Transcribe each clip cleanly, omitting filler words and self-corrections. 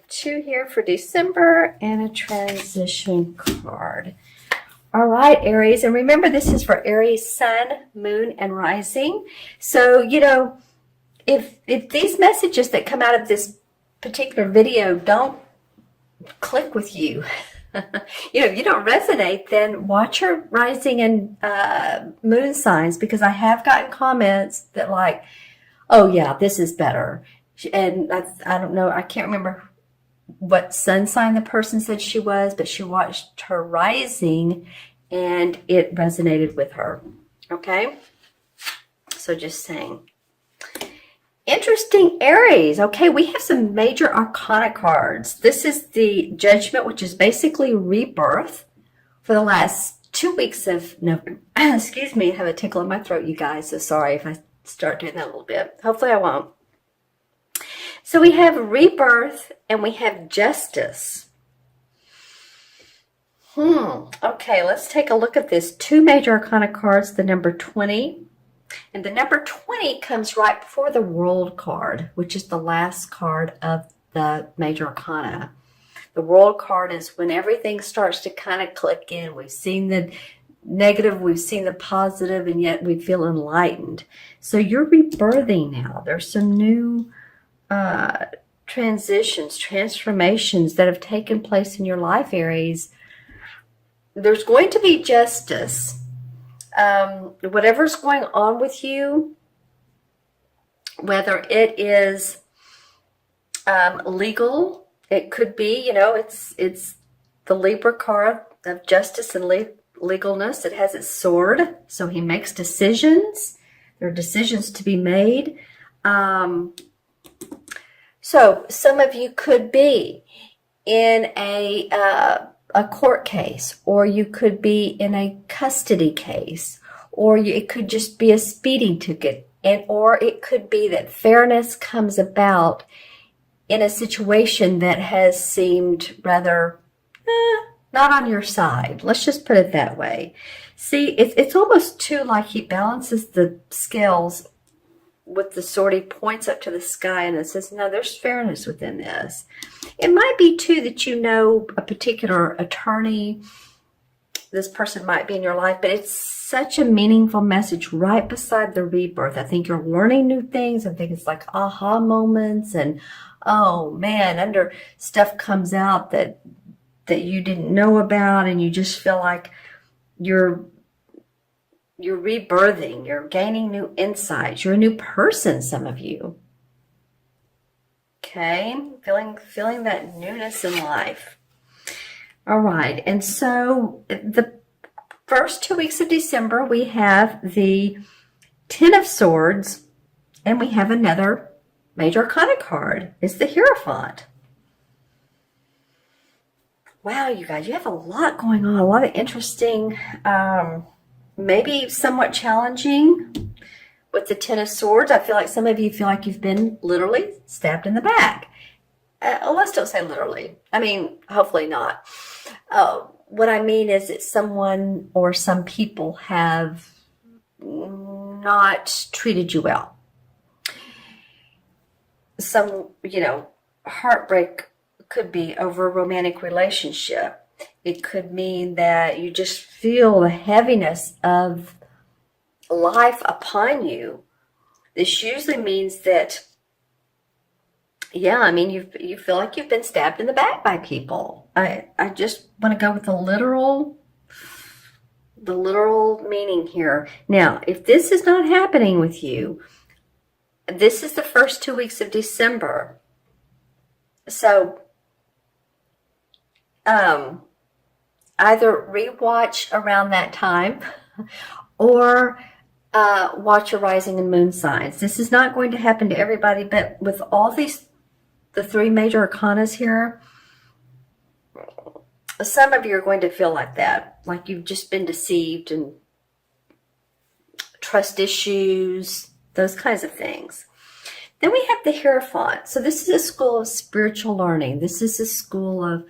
2 here for December and a transition card. All right, Aries. And remember, this is for Aries, Sun, Moon, and Rising. So, if these messages that come out of this particular video don't click with you, if you don't resonate, then watch your rising and moon signs, because I have gotten comments that like, oh yeah, this is better. And I don't know, I can't remember what sun sign the person said she was, but she watched her rising and it resonated with her. Okay? So just saying. Interesting, Aries. Okay, we have some major arcana cards. This is the Judgment, which is basically rebirth for the last 2 weeks of November. Excuse me, I have a tickle in my throat, you guys. So sorry if I start doing that a little bit. Hopefully I won't. So we have rebirth and we have justice. Okay, let's take a look at this. 2 major arcana cards, the number 20. And the number 20 comes right before the World card, which is the last card of the major arcana. The World card is when everything starts to kind of click in. We've seen the negative, we've seen the positive, and yet we feel enlightened. So you're rebirthing now. There's some new transitions, transformations that have taken place in your life, Aries. There's going to be justice. Whatever's going on with you, whether it is legal, it could be, it's the Libra card of justice and legalness. It has its sword, so he makes decisions. There are decisions to be made. So some of you could be in a court case, or you could be in a custody case, or it could just be a speeding ticket, or it could be that fairness comes about in a situation that has seemed rather not on your side. Let's just put it that way. See, it's almost too like he balances the scales with the sword. He points up to the sky and it says, no, there's fairness within this. It might be too that a particular attorney, this person might be in your life, but it's such a meaningful message right beside the rebirth. I think you're learning new things. I think it's like aha moments, and oh man, under stuff comes out that you didn't know about, and you just feel like you're rebirthing, you're gaining new insights, you're a new person, some of you. Okay, feeling that newness in life. All right, and so the first 2 weeks of December, we have the Ten of Swords, and we have another major arcana card. It's the Hierophant. Wow, you guys, you have a lot going on, a lot of interesting, maybe somewhat challenging with the Ten of Swords. I feel like some of you feel like you've been literally stabbed in the back. Let's don't say literally. I mean, hopefully not. What I mean is that someone or some people have not treated you well. Some, heartbreak could be over a romantic relationship. It could mean that you just feel the heaviness of life upon you. This usually means that, you feel like you've been stabbed in the back by people. I just want to go with the literal meaning here. Now, if this is not happening with you, this is the first 2 weeks of December. So, either rewatch around that time or watch your rising and moon signs. This is not going to happen to everybody, but with all the 3 major arcanas here, some of you are going to feel like that, like you've just been deceived, and trust issues, those kinds of things. Then we have the Hierophant. So this is a school of spiritual learning. This is a school of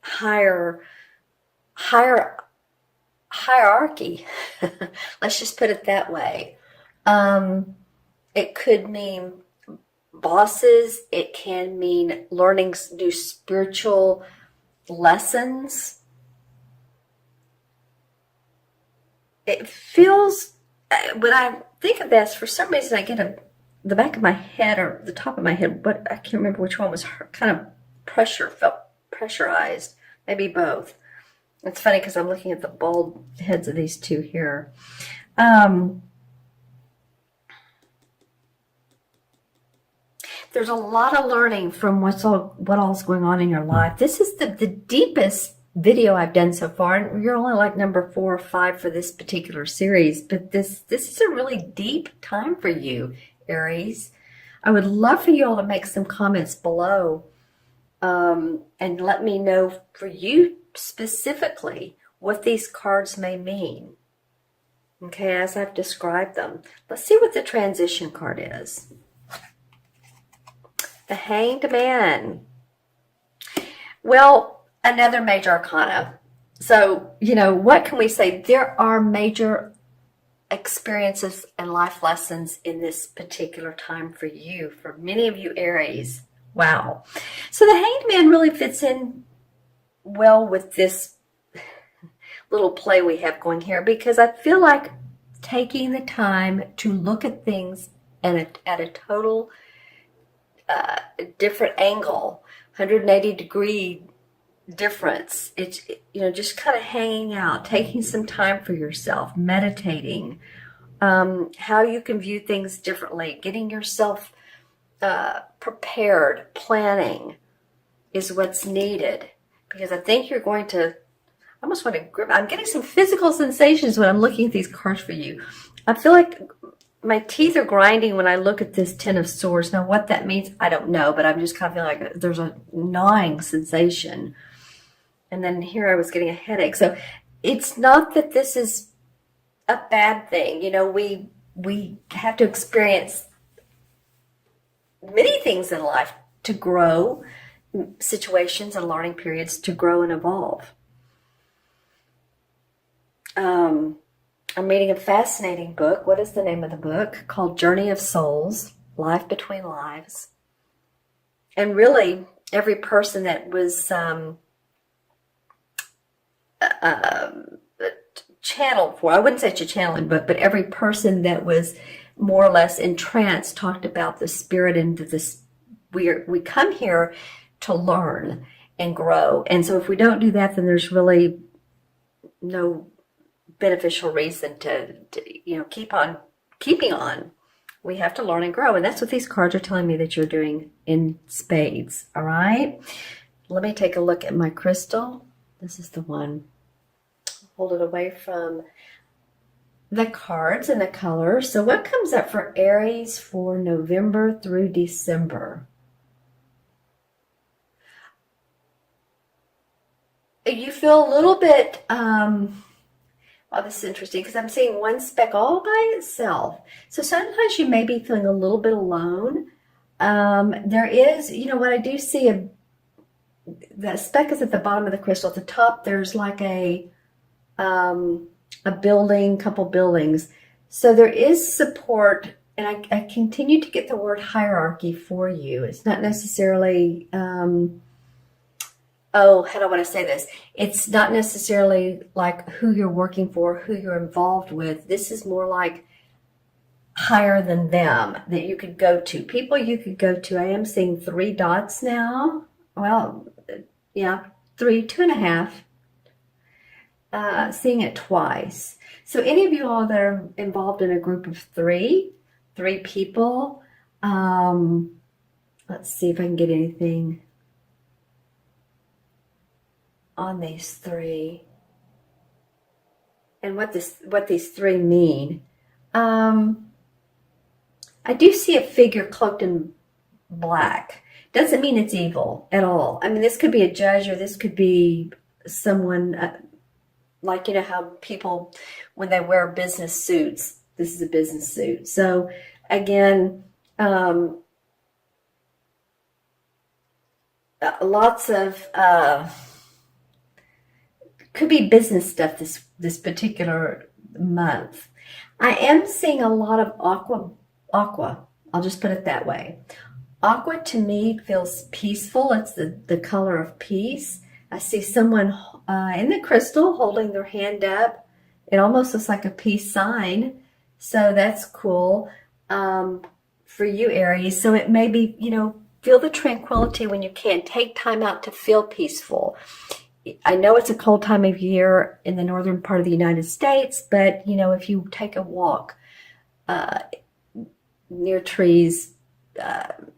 hierarchy. Let's just put it that way. It could mean bosses. It can mean learning new spiritual lessons. It feels, when I think of this, for some reason I get the back of my head or the top of my head, but I can't remember which one was kind of felt pressurized. Maybe both. It's funny because I'm looking at the bald heads of these two here. There's a lot of learning from what all's going on in your life. This is the deepest video I've done so far, and you're only like number 4 or 5 for this particular series, but this is a really deep time for you, Aries. I would love for you all to make some comments below and let me know for you specifically what these cards may mean. Okay, as I've described them. Let's see what the transition card is. The Hanged Man. Well, another major arcana. So, what can we say? There are major experiences and life lessons in this particular time for you, for many of you Aries. Wow. So the Hanged Man really fits in well with this little play we have going here, because I feel like taking the time to look at things at a total different angle, 180 degree difference. It's, just kind of hanging out, taking some time for yourself, meditating, how you can view things differently, getting yourself prepared, planning is what's needed, because I think you're going to, I almost want to grip. I'm getting some physical sensations when I'm looking at these cards for you. I feel like my teeth are grinding when I look at this Ten of Swords. Now, what that means, I don't know, but I'm just kind of feeling like there's a gnawing sensation. And then here I was getting a headache. So it's not that this is a bad thing. We have to experience many things in life to grow, situations and learning periods to grow and evolve. I'm reading a fascinating book. What is the name of the book? Called Journey of Souls, Life Between Lives. And really, every person that was channeled for, I wouldn't say it's a channeling book, but every person that was more or less entranced talked about the spirit and this. We come here to learn and grow. And so if we don't do that, then there's really no beneficial reason to keep on keeping on. We have to learn and grow, and that's what these cards are telling me that you're doing in spades. All right, let me take a look at my crystal. This is the one. Hold it away from the cards and the colors. So what comes up for Aries for November through December? You feel a little bit oh, this is interesting, because I'm seeing one speck all by itself. So sometimes you may be feeling a little bit alone. There is, what I do see, the speck is at the bottom of the crystal. At the top, there's like a building, couple buildings. So there is support, and I continue to get the word hierarchy for you. It's not necessarily... how do I want to say this? It's not necessarily like who you're working for, who you're involved with. This is more like higher than them that you could go to. People you could go to. I am seeing 3 dots now. Well, yeah, 3, 2.5. Seeing it twice. So any of you all that are involved in a group of 3 people, let's see if I can get anything on these 3 and what these 3 mean. I do see a figure cloaked in black. Doesn't mean it's evil at all. I mean, this could be a judge, or this could be someone like, how people, when they wear business suits, this is a business suit. So again, lots of could be business stuff this particular month. I am seeing a lot of aqua. I'll just put it that way. Aqua to me feels peaceful. It's the color of peace. I see someone in the crystal holding their hand up. It almost looks like a peace sign. So that's cool for you, Aries. So it may be, feel the tranquility when you can. Take time out to feel peaceful. I know it's a cold time of year in the northern part of the United States, but, if you take a walk near trees,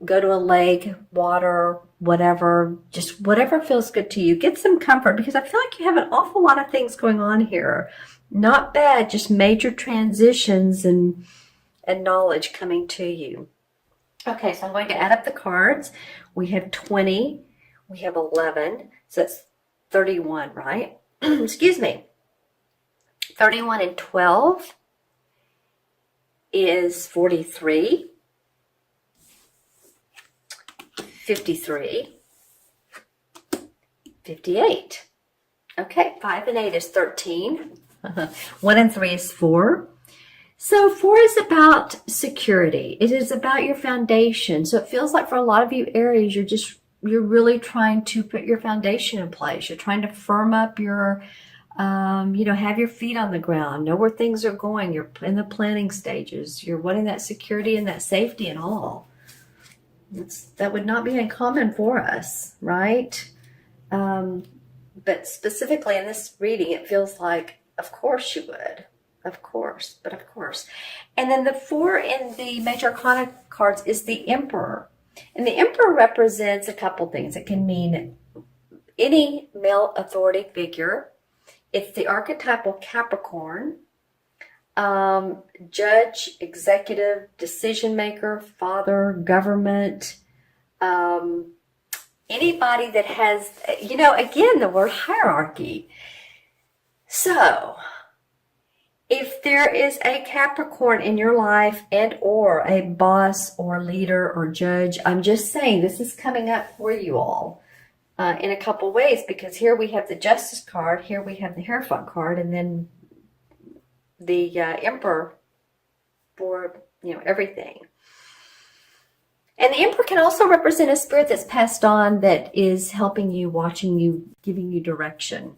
go to a lake, water, whatever, just whatever feels good to you. Get some comfort because I feel like you have an awful lot of things going on here. Not bad, just major transitions and knowledge coming to you. Okay, so I'm going to add up the cards. We have 20, we have 11, so that's 31, right? Excuse me. 31 and 12 is 43. 53, 58. Okay, 5 and 8 is 13. 1 and 3 is 4. So 4 is about security. It is about your foundation. So it feels like for a lot of you Aries, you're really trying to put your foundation in place. You're trying to firm up your, have your feet on the ground, know where things are going. You're in the planning stages. You're wanting that security and that safety and all. That would not be uncommon for us, right? But specifically in this reading, it feels like, of course you would. Of course, but of course. And then the 4 in the Major Arcana cards is the Emperor. And the Emperor represents a couple things. It can mean any male authority figure. It's the archetypal Capricorn. Judge, executive, decision maker, father, government, anybody that has, again, the word hierarchy. So, if there is a Capricorn in your life and or a boss or leader or judge, I'm just saying this is coming up for you all in a couple ways, because here we have the Justice card, here we have the Hierophant card, and then the Emperor for everything. And the Emperor can also represent a spirit that's passed on that is helping you, watching you, giving you direction.